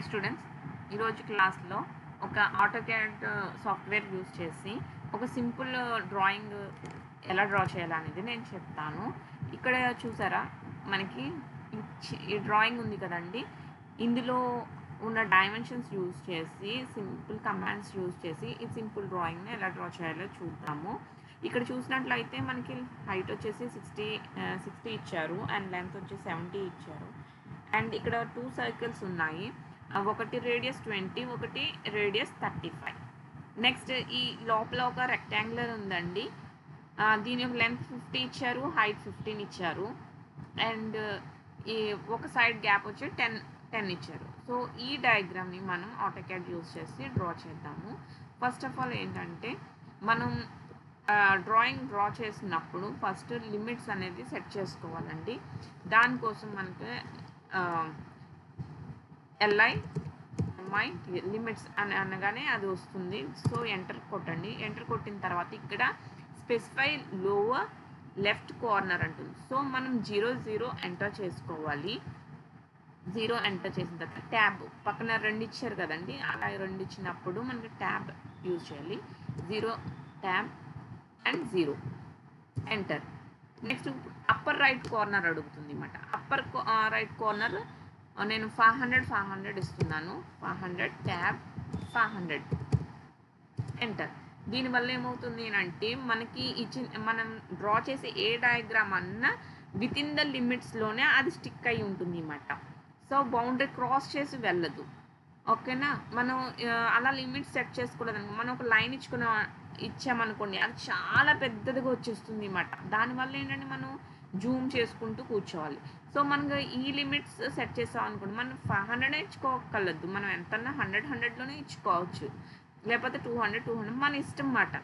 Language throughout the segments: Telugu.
హాయ్ స్టూడెంట్స్, ఈరోజు క్లాస్లో ఒక ఆటోక్యాడ్ సాఫ్ట్వేర్ యూజ్ చేసి ఒక సింపుల్ డ్రాయింగ్ ఎలా డ్రా చేయాలనేది నేను చెప్తాను. ఇక్కడ చూసారా, మనకి ఈ డ్రాయింగ్ ఉంది కదండి. ఇందులో ఉన్న డైమెన్షన్స్ యూజ్ చేసి సింపుల్ కమాండ్స్ యూజ్ చేసి ఈ సింపుల్ డ్రాయింగ్ని ఎలా డ్రా చేయాలో చూద్దాము. ఇక్కడ చూసినట్లయితే మనకి హైట్ వచ్చేసి 60 ఇచ్చారు అండ్ లెంత్ వచ్చేసి 70 ఇచ్చారు. అండ్ ఇక్కడ 2 సర్కిల్స్ ఉన్నాయి, ఒకటి రేడియస్ 20, ఒకటి రేడియస్ 35. నెక్స్ట్ ఈ లోపల ఒక రెక్టాంగులర్ ఉందండి, దీని యొక్క లెంత్ 50 ఇచ్చారు, హైట్ 15 ఇచ్చారు అండ్ ఈ ఒక సైడ్ గ్యాప్ వచ్చి 10 ఇచ్చారు. సో ఈ డయాగ్రామ్ని మనం ఆటోక్యాడ్ యూజ్ చేసి డ్రా చేద్దాము. ఫస్ట్ ఆఫ్ ఆల్ ఏంటంటే, మనం డ్రాయింగ్ డ్రా చేసినప్పుడు ఫస్ట్ లిమిట్స్ అనేది సెట్ చేసుకోవాలండి. దానికోసం మనకి LI లిమిట్స్ అని అనగానే అది వస్తుంది. సో ఎంటర్ కొట్టండి. ఎంటర్ కొట్టిన తర్వాత ఇక్కడ స్పెసిఫై లోవర్ లెఫ్ట్ కార్నర్ అంటుంది. సో మనం 0 ఎంటర్ చేసుకోవాలి. 0 ఎంటర్ చేసిన తర్వాత ట్యాబ్ పక్కన 2 ఇచ్చారు కదండి, అలా 2 ఇచ్చినప్పుడు మనకి ట్యాబ్ యూజ్ చేయాలి. 0 tab and 0 enter. Next upper right corner అడుగుతుంది అన్నమాట. అప్పర్ రైట్ కార్నర్ నేను 500 ఇస్తున్నాను. 500 ట్యాబ్ 500 ఎంటర్. దీనివల్ల ఏమవుతుంది అంటే, మనకి మనం డ్రా చేసే ఏ డయాగ్రామ్ అన్నా విత్ ఇన్ ద లిమిట్స్లోనే అది స్టిక్ అయి ఉంటుంది అన్నమాట. సో బౌండరీ క్రాస్ చేసి వెళ్ళదు. ఓకేనా? మనం అలా లిమిట్స్ సెట్ చేసుకోలేదనుకో, మనం ఒక లైన్ ఇచ్చామనుకోండి, అది చాలా పెద్దదిగా వచ్చేస్తుంది అన్నమాట. దానివల్ల ఏంటంటే మనం జూమ్ చేసుకుంటూ కూర్చోవాలి. సో మనకు ఈ లిమిట్స్ సెట్ చేసాం అనుకోండి, మనం 500 ఇచ్చుకోగలదు. మనం ఎంతన్నా 100లోనే ఇచ్చుకోవచ్చు, లేకపోతే 200 మన ఇష్టం అన్నమాట.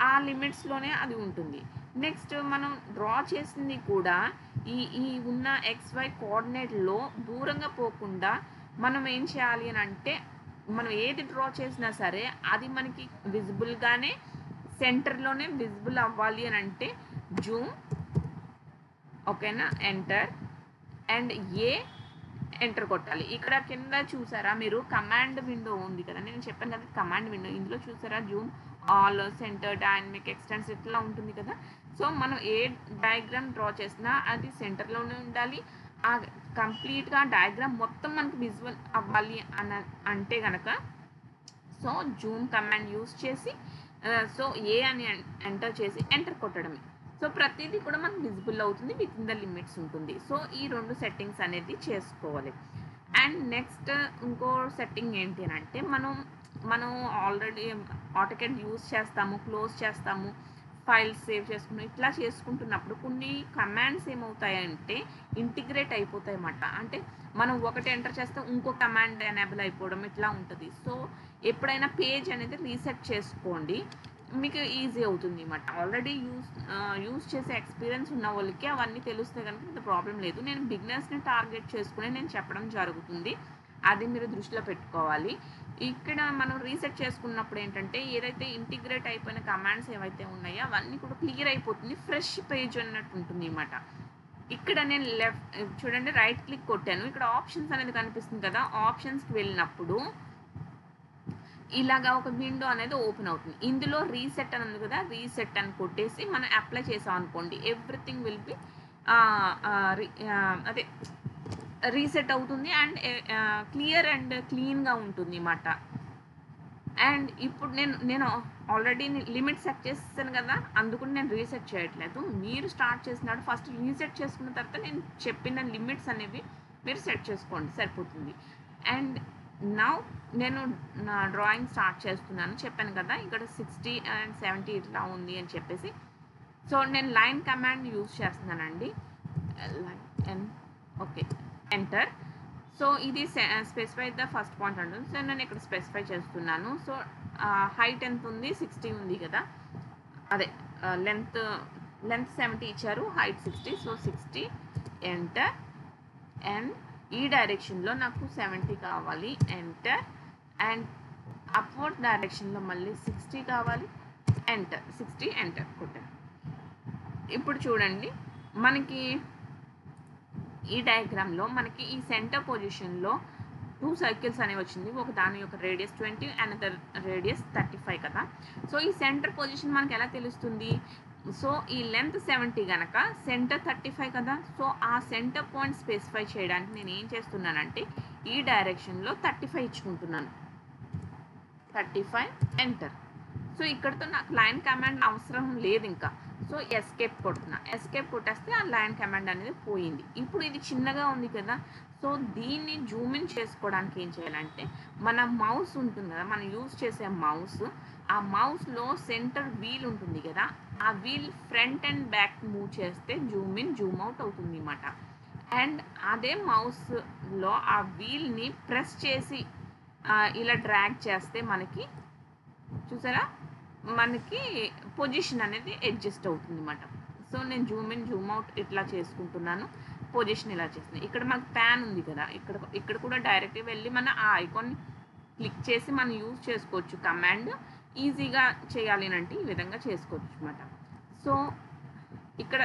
ఆ లిమిట్స్లోనే అది ఉంటుంది. నెక్స్ట్ మనం డ్రా చేసింది కూడా ఈ ఉన్న XY కోఆర్డినేట్లో దూరంగా పోకుండా మనం ఏం చేయాలి అని అంటే, మనం ఏది డ్రా చేసినా సరే అది మనకి విజిబుల్గానే సెంటర్లోనే విజిబుల్ అవ్వాలి అని అంటే జూమ్, ఓకేనా, ఎంటర్ అండ్ ఎంటర్ కొట్టాలి. ఇక్కడ కింద చూసారా మీరు, కమాండ్ విండో ఉంది కదా, నేను చెప్పాను కదా కమాండ్ విండో. ఇందులో చూసారా జూమ్, ఆల్, సెంటర్, డైనమిక్, ఎక్స్టెన్స్ ఇట్లా ఉంటుంది కదా. సో మనం ఏ డయాగ్రామ్ డ్రా చేసినా అది సెంటర్లోనే ఉండాలి. ఆ కంప్లీట్గా డయాగ్రామ్ మొత్తం మనకు విజువల్ అవ్వాలి అంటే కనుక సో జూమ్ కమాండ్ యూస్ చేసి సో అని ఎంటర్ చేసి ఎంటర్ కొట్టడమే. సో ప్రతిదీ కూడా మనకు విజిబుల్ అవుతుంది, విత్ ఇన్ ద లిమిట్స్ ఉంటుంది. సో ఈ 2 సెట్టింగ్స్ అనేది చేసుకోవాలి. అండ్ నెక్స్ట్ ఇంకో సెట్టింగ్ ఏంటి అని అంటే, మనం ఆల్రెడీ ఆటోక్యాడ్ యూజ్ చేస్తాము, క్లోజ్ చేస్తాము, ఫైల్స్ సేవ్ చేసుకున్నాం. ఇట్లా చేసుకుంటున్నప్పుడు కొన్ని కమాండ్స్ ఏమవుతాయంటే ఇంటిగ్రేట్ అయిపోతాయి అన్నమాట. అంటే మనం ఒకటి ఎంటర్ చేస్తే ఇంకో కమాండ్ ఎనేబుల్ అయిపోవడం ఇట్లా ఉంటుంది. సో ఎప్పుడైనా పేజ్ అనేది రీసెట్ చేసుకోండి, మీకు ఈజీ అవుతుంది అన్నమాట. ఆల్రెడీ యూజ్ చేసే ఎక్స్పీరియన్స్ ఉన్న వాళ్ళకి అవన్నీ తెలిస్తే కనుక ఇంత ప్రాబ్లం లేదు. నేను బిగినర్స్ని టార్గెట్ చేసుకుని నేను చెప్పడం జరుగుతుంది, అది మీరు దృష్టిలో పెట్టుకోవాలి. ఇక్కడ మనం రీసెట్ చేసుకున్నప్పుడు ఏంటంటే, ఏదైతే ఇంటిగ్రేట్ అయిపోయిన కమాండ్స్ ఏవైతే ఉన్నాయో అవన్నీ కూడా క్లియర్ అయిపోతుంది, ఫ్రెష్ పేజ్ అన్నట్టు ఉంటుంది అన్నమాట. ఇక్కడ నేను చూడండి రైట్ క్లిక్ కొట్టాను, ఇక్కడ ఆప్షన్స్ అనేది కనిపిస్తుంది కదా. ఆప్షన్స్కి వెళ్ళినప్పుడు ఇలాగా ఒక విండో అనేది ఓపెన్ అవుతుంది. ఇందులో రీసెట్ అని ఉంది కదా, రీసెట్ అని కొట్టేసి మనం అప్లై చేసాం అనుకోండి, ఎవ్రీథింగ్ విల్ బి అదే రీసెట్ అవుతుంది అండ్ క్లియర్ అండ్ క్లీన్గా ఉంటుంది అన్నమాట. అండ్ ఇప్పుడు నేను ఆల్రెడీ లిమిట్ సెట్ చేస్తాను కదా, అందుకు నేను రీసెట్ చేయట్లేదు. మీరు స్టార్ట్ చేసినప్పుడు ఫస్ట్ రీసెట్ చేసుకున్న తర్వాత నేను చెప్పిన లిమిట్స్ అనేవి మీరు సెట్ చేసుకోండి, సరిపోతుంది. అండ్ నౌ నేను నా డ్రాయింగ్ స్టార్ట్ చేస్తున్నాను. చెప్పాను కదా ఇక్కడ 60 అండ్ 70 ఇట్లా ఉంది అని చెప్పేసి. సో నేను లైన్ కమాండ్ యూజ్ చేస్తున్నానండి. Okay, enter. సో ఇది స్పెసిఫై ద ఫస్ట్ పాయింట్ అంటుంది. సో నేను ఇక్కడ స్పెసిఫై చేస్తున్నాను. సో హైట్ ఎంత ఉంది, 60 ఉంది కదా, అదే లెంత్ 70 ఇచ్చారు, హైట్ 60. So 60 enter. అండ్ ఈ డైరెక్షన్లో నాకు 70 కావాలి, ఎంటర్. అండ్ అప్వర్డ్ డైరెక్షన్లో మళ్ళీ 60 కావాలి, ఎంటర్. 60 ఎంటర్ కొట్టాను. ఇప్పుడు చూడండి, మనకి ఈ డయాగ్రామ్లో మనకి ఈ సెంటర్ పొజిషన్లో 2 సర్కిల్స్ అనేవి వచ్చింది. ఒక దాని యొక్క రేడియస్ 20 అనదర్ రేడియస్ 35 కదా. సో ఈ సెంటర్ పొజిషన్ మనకి ఎలా తెలుస్తుంది? సో ఈ లెంత్ 70 గనక సెంటర్ 35 కదా. సో ఆ సెంటర్ పాయింట్ స్పెసిఫై చేయడానికి నేను ఏం చేస్తున్నానంటే ఈ డైరెక్షన్లో 35 ఇచ్చుకుంటున్నాను. 35 ఎంటర్. సో ఇక్కడతో నాకు లైన్ కమాండ్ అవసరం లేదు ఇంకా. సో ఎస్కేప్ కొడుతున్నా. ఎస్కేప్ కొట్టేస్తే ఆ లైన్ కమాండ్ అనేది పోయింది. ఇప్పుడు ఇది చిన్నగా ఉంది కదా. సో దీన్ని జూమ్ ఇన్ చేసుకోవడానికి ఏం చేయాలంటే మన మౌస్ ఉంటుంది కదా, మనం యూజ్ చేసే మౌస్, ఆ మౌస్లో సెంటర్ వీల్ ఉంటుంది కదా, ఆ wheel front and back move చేస్తే జూమ్ ఇన్ జూమ్ అవుట్ అవుతుంది అన్నమాట. అండ్ అదే మౌస్లో ఆ వీల్ని ప్రెస్ చేసి ఇలా డ్రాగ్ చేస్తే మనకి చూసారా మనకి పొజిషన్ అనేది అడ్జస్ట్ అవుతుంది అన్నమాట. సో నేను జూమ్ ఇన్ జూమ్ అవుట్ ఇట్లా చేసుకుంటున్నాను, పొజిషన్ ఇలా చేస్తున్నాను. ఇక్కడ మనకు ప్యాన్ ఉంది కదా, ఇక్కడ కూడా డైరెక్ట్గా వెళ్ళి మన ఆ ఐకాన్ని క్లిక్ చేసి మనం యూజ్ చేసుకోవచ్చు. కమాండ్ ఈజీగా చేయాలి అంటే ఈ విధంగా చేసుకోవచ్చు అన్నమాట. సో ఇక్కడ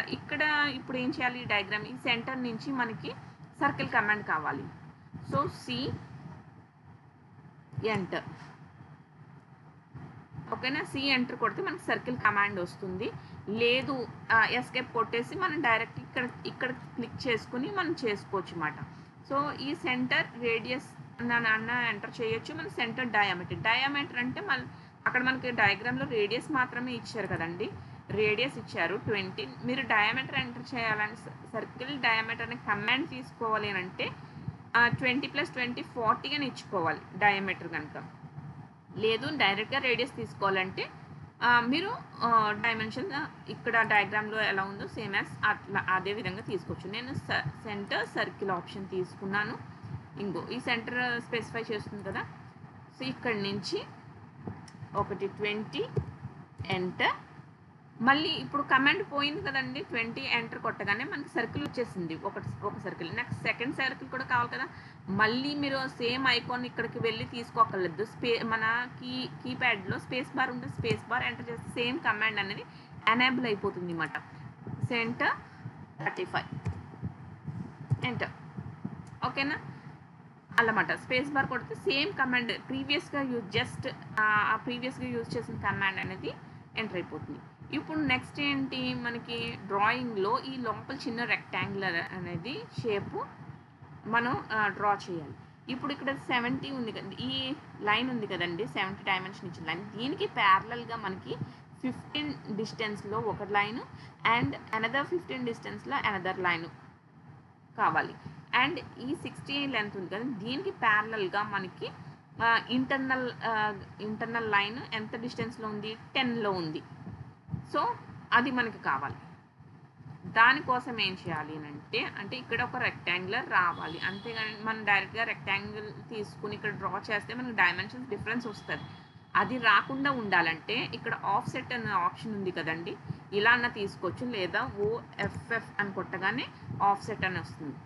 ఇప్పుడు ఏం చేయాలి? డయాగ్రామ్ ఈ సెంటర్ నుంచి మనకి సర్కిల్ కమాండ్ కావాలి. So C enter. ఓకేనా, సి ఎంటర్ కొడితే మనకి సర్కిల్ కమాండ్ వస్తుంది. లేదు ఎస్కేప్ కొట్టేసి మనం డైరెక్ట్ ఇక్కడ క్లిక్ చేసుకుని మనం చేసుకోవచ్చు అన్నమాట. సో ఈ సెంటర్ రేడియస్ అన్న ఎంటర్ చేయొచ్చు. మన సెంటర్ డయామీటర్ అంటే అక్కడ మనకి డయాగ్రామ్లో రేడియస్ మాత్రమే ఇచ్చారు కదండి, రేడియస్ ఇచ్చారు 20. మీరు డయామీటర్ ఎంటర్ చేయాలని సర్కిల్ డయామీటర్ అనే కమాండ్ తీసుకోవాలి అని అంటే 20 + 20 40 అని ఇచ్చుకోవాలి డయామీటర్ కనుక. లేదు డైరెక్ట్గా రేడియస్ తీసుకోవాలంటే మీరు డైమెన్షన్ ఇక్కడ డయాగ్రామ్లో ఎలా ఉందో సేమ్ యాజ్ అట్లా అదే విధంగా తీసుకోవచ్చు. నేను సెంటర్ సర్కిల్ ఆప్షన్ తీసుకున్నాను. ఇంకో ఈ సెంటర్ స్పెసిఫై చేస్తుంది కదా. సో ఇక్కడి నుంచి 20 ఎంటర్. మళ్ళీ ఇప్పుడు కమాండ్ పోయింది కదండి, 20 ఎంటర్ కొట్టగానే మనకి సర్కిల్ వచ్చేసింది, ఒక సర్కిల్. నెక్స్ట్ సెకండ్ సర్కిల్ కూడా కావాలి కదా. మళ్ళీ మీరు సేమ్ ఐకాన్ ఇక్కడికి వెళ్ళి తీసుకోకర్లేదు. మన కీప్యాడ్లో స్పేస్ బార్ ఉంటుంది, స్పేస్ బార్ ఎంటర్ చేస్తే సేమ్ కమాండ్ అనేది ఎనేబుల్ అయిపోతుంది అన్నమాట. Centre 35 enter. ఓకేనా, అన్నమాట. స్పేస్ బార్ కొడితే సేమ్ కమాండ్ ప్రీవియస్గా యూజ్ చేసిన కమాండ్ అనేది ఎంటర్ అయిపోతుంది. ఇప్పుడు నెక్స్ట్ ఏంటి, మనకి డ్రాయింగ్లో ఈ లోపల చిన్న రెక్టాంగులర్ అనేది షేపు మనం డ్రా చేయాలి. ఇప్పుడు ఇక్కడ 70 ఉంది కదండి, ఈ లైన్ ఉంది కదండి, 70 డైమెన్షన్ ఇచ్చిన లైన్. దీనికి ప్యారలల్గా మనకి 15 డిస్టెన్స్లో ఒక లైన్ అండ్ అనదర్ 15 డిస్టెన్స్లో అనదర్ లైన్ కావాలి. అండ్ ఈ 60 లెంత్ ఉంది కదా, దీనికి ప్యారలల్గా మనకి ఇంటర్నల్ లైన్ ఎంత డిస్టెన్స్లో ఉంది? 10లో ఉంది. సో అది మనకి కావాలి. దానికోసం ఏం చేయాలి అంటే ఇక్కడ ఒక రెక్టాంగులర్ రావాలి. అంతేగాని మనం డైరెక్ట్గా రెక్టాంగిల్ తీసుకుని ఇక్కడ డ్రా చేస్తే మనకి డైమెన్షన్స్ డిఫరెన్స్ వస్తుంది. అది రాకుండా ఉండాలంటే ఇక్కడ ఆఫ్సెట్ అనే ఆప్షన్ ఉంది కదండి, ఇలా అన్న తీసుకోవచ్చు. లేదా OFF అని కొట్టగానే ఆఫ్సెట్ అని వస్తుంది.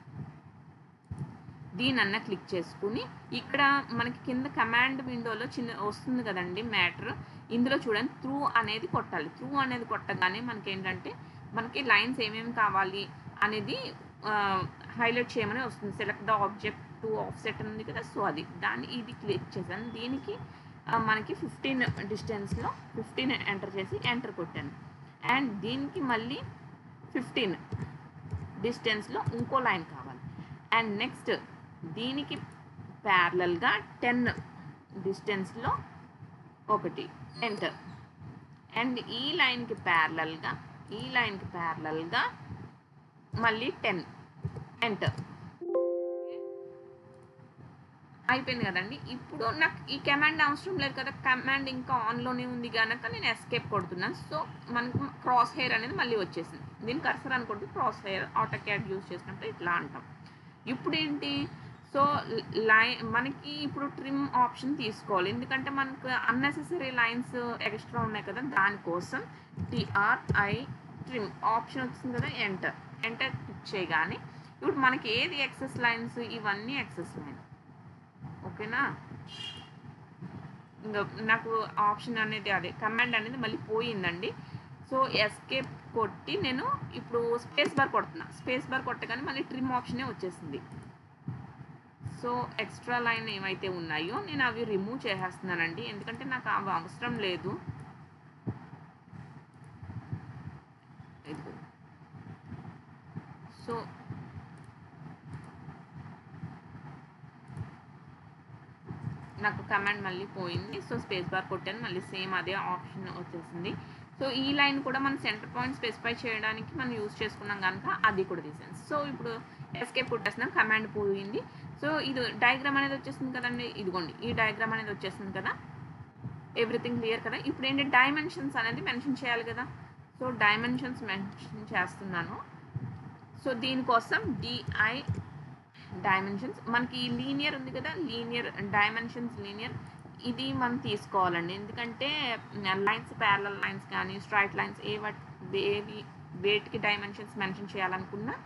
దీనన్నా క్లిక్ చేసుకుని ఇక్కడ మనకి కింద కమాండ్ విండోలో చిన్న వస్తుంది కదండి మ్యాటర్, ఇందులో చూడండి త్రూ అనేది కొట్టాలి. త్రూ అనేది కొట్టగానే మనకి ఏంటంటే మనకి లైన్స్ ఏమేమి కావాలి అనేది హైలైట్ చేయమని వస్తుంది. Select the object to offset ఉంది కదా, సో ఇది క్లిక్ చేశాను. దీనికి మనకి 15 డిస్టెన్స్లో 15 ఎంటర్ చేసి ఎంటర్ కొట్టాను. అండ్ దీనికి మళ్ళీ 15 డిస్టెన్స్లో ఇంకో లైన్ కావాలి. అండ్ నెక్స్ట్ దీనికి ప్యారలల్గా 10 డిస్టెన్స్లో ఒకటి ఎంటర్. అండ్ ఈ లైన్కి ప్యారలల్గా మళ్ళీ 10 ఎంటర్. అయిపోయింది కదండి. ఇప్పుడు నాకు ఈ కమాండ్ అవసరం లేదు కదా, కమాండ్ ఇంకా ఆన్లోనే ఉంది కనుక నేను ఎస్కేప్ కొడుతున్నాను. సో మనకు క్రాస్ హెయిర్ అనేది మళ్ళీ వచ్చేసింది. దీని కర్సర్ అనుకుంటే క్రాస్ హెయిర్ ఆటోక్యాడ్ యూజ్ చేసినప్పుడు ఇట్లా అంటాం. ఇప్పుడు ఏంటి, సో మనకి ఇప్పుడు ట్రిమ్ ఆప్షన్ తీసుకోవాలి. ఎందుకంటే మనకు అన్నెసెసరీ లైన్స్ ఎక్స్ట్రా ఉన్నాయి కదా, దానికోసం TRI ట్రిమ్ ఆప్షన్ వచ్చింది కదా, ఎంటర్ క్లిక్ చేయగానే ఇప్పుడు మనకి ఏది ఎక్సెస్ లైన్స్, ఇవన్నీ ఎక్సెస్ లైన్. ఓకేనా, ఇంకా నాకు ఆప్షన్ అనేది అదే కమాండ్ అనేది మళ్ళీ పోయిందండి. సో ఎస్కేప్ కొట్టి నేను ఇప్పుడు స్పేస్ బార్ కొడుతున్నా. స్పేస్ బార్ కొట్టగానే మళ్ళీ ట్రిమ్ ఆప్షనే వచ్చేసింది. సో ఎక్స్ట్రా లైన్ ఏమైతే ఉన్నాయో నేను అవి రిమూవ్ చేసేస్తున్నానండి, ఎందుకంటే నాకు అవి అవసరం లేదు. సో నాకు కమాండ్ మళ్ళీ పోయింది. సో స్పేస్ బార్ కొట్టాను, మళ్ళీ సేమ్ అదే ఆప్షన్ వచ్చేసింది. సో ఈ లైన్ కూడా మనం సెంటర్ పాయింట్ స్పెసిఫై చేయడానికి మనం యూజ్ చేసుకున్నాం కనుక అది కూడా తీసాను. సో ఇప్పుడు ఎస్కేప్ కొట్టేస్తున్నాం, కమాండ్ పోయింది. సో ఇది డయాగ్రామ్ అనేది వచ్చేసింది కదండి, ఇదిగోండి ఈ డయాగ్రామ్ అనేది వచ్చేసింది కదా, ఎవ్రీథింగ్ క్లియర్ కదా. ఇప్పుడు ఏంటి డైమెన్షన్స్ అనేది మెన్షన్ చేయాలి కదా, సో డైమెన్షన్స్ మెన్షన్ చేస్తున్నాను. సో దీనికోసం డిఐ డైమెన్షన్స్, మనకి లీనియర్ ఉంది కదా, లీనియర్ డైమెన్షన్స్ లీనియర్ ఇది మనం తీసుకోవాలండి, ఎందుకంటే లైన్స్ ప్యారలల్ లైన్స్ కానీ స్ట్రైట్ లైన్స్ వేటికి డైమెన్షన్స్ మెన్షన్ చేయాలనుకున్నా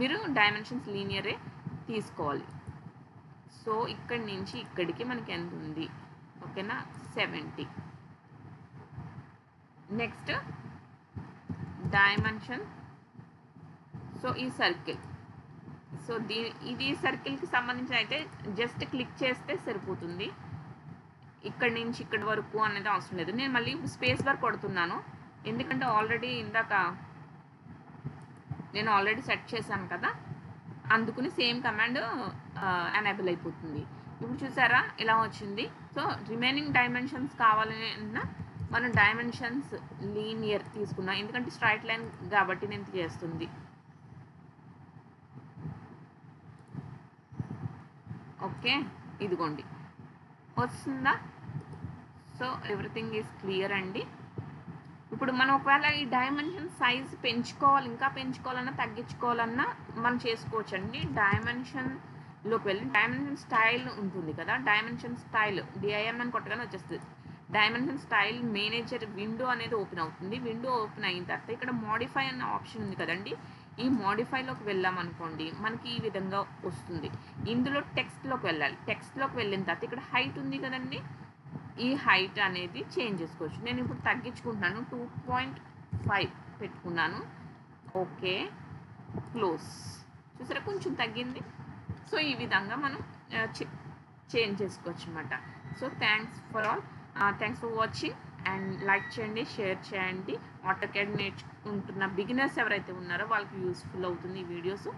మీరు డైమెన్షన్స్ లీనియరే తీసుకోవాలి. సో ఇక్కడి నుంచి ఇక్కడికి మనకి ఎంత ఉంది, ఓకేనా, 70. నెక్స్ట్ డైమెన్షన్, సో ఈ సర్కిల్, సో ఇది సర్కిల్కి సంబంధించి అయితే జస్ట్ క్లిక్ చేస్తే సరిపోతుంది, ఇక్కడి నుంచి ఇక్కడి వరకు అనేది అవసరం లేదు. నేను మళ్ళీ స్పేస్ బార్ కొడుతున్నాను, ఎందుకంటే ఆల్రెడీ ఇందాక నేను ఆల్రెడీ సెట్ చేశాను కదా, అందుకుని సేమ్ కమాండ్ ఎనేబుల్ అయిపోతుంది. ఇప్పుడు చూసారా ఇలా వచ్చింది. సో రిమైనింగ్ డైమెన్షన్స్ కావాలన్నా మనం డైమెన్షన్స్ లీనియర్ తీసుకున్నాం, ఎందుకంటే స్ట్రైట్ లైన్ కాబట్టి నేను చేస్తుంది. ఓకే, ఇదిగోండి వస్తుందా. సో ఎవ్రీథింగ్ ఈజ్ క్లియర్ అండి. ఇప్పుడు మనం ఒకవేళ ఈ డైమెన్షన్ సైజ్ పెంచుకోవాలి, ఇంకా పెంచుకోవాలన్నా తగ్గించుకోవాలన్నా మనం చేసుకోవచ్చు అండి. డైమెన్షన్లోకి వెళ్ళి డైమెన్షన్ స్టైల్ ఉంటుంది కదా, డైమెన్షన్ స్టైల్ డిఐఎం అని కొట్టగానే వచ్చేస్తుంది. డైమెన్షన్ స్టైల్ మేనేజర్ విండో అనేది ఓపెన్ అవుతుంది. విండో ఓపెన్ అయిన తర్వాత ఇక్కడ మోడిఫై అనే ఆప్షన్ ఉంది కదండి, ఈ మోడిఫైలోకి వెళ్ళామనుకోండి మనకి ఈ విధంగా వస్తుంది. ఇందులో టెక్స్ట్లోకి వెళ్ళాలి, టెక్స్ట్లోకి వెళ్ళిన తర్వాత ఇక్కడ హైట్ ఉంది కదండి, ఈ హైట్ అనేది చేంజ్ చేసుకోవచ్చు. నేను ఇప్పుడు తగ్గించుకుంటున్నాను, 2.5 పెట్టుకున్నాను. Okay, close. చూసారా కొంచెం తగ్గింది. సో ఈ విధంగా మనం చేంజ్ చేసుకోవచ్చు అనమాట. So thanks for watching and like చేయండి, షేర్ చేయండి. ఆటోకాడ్ నేర్చుకుంటున్న బిగినర్స్ ఎవరైతే ఉన్నారో వాళ్ళకి యూస్ఫుల్ అవుతుంది ఈ వీడియోస్.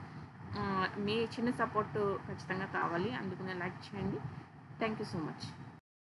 మీ చిన్న సపోర్ట్ ఖచ్చితంగా కావాలి, అందుకనే లైక్ చేయండి. Thank you so much.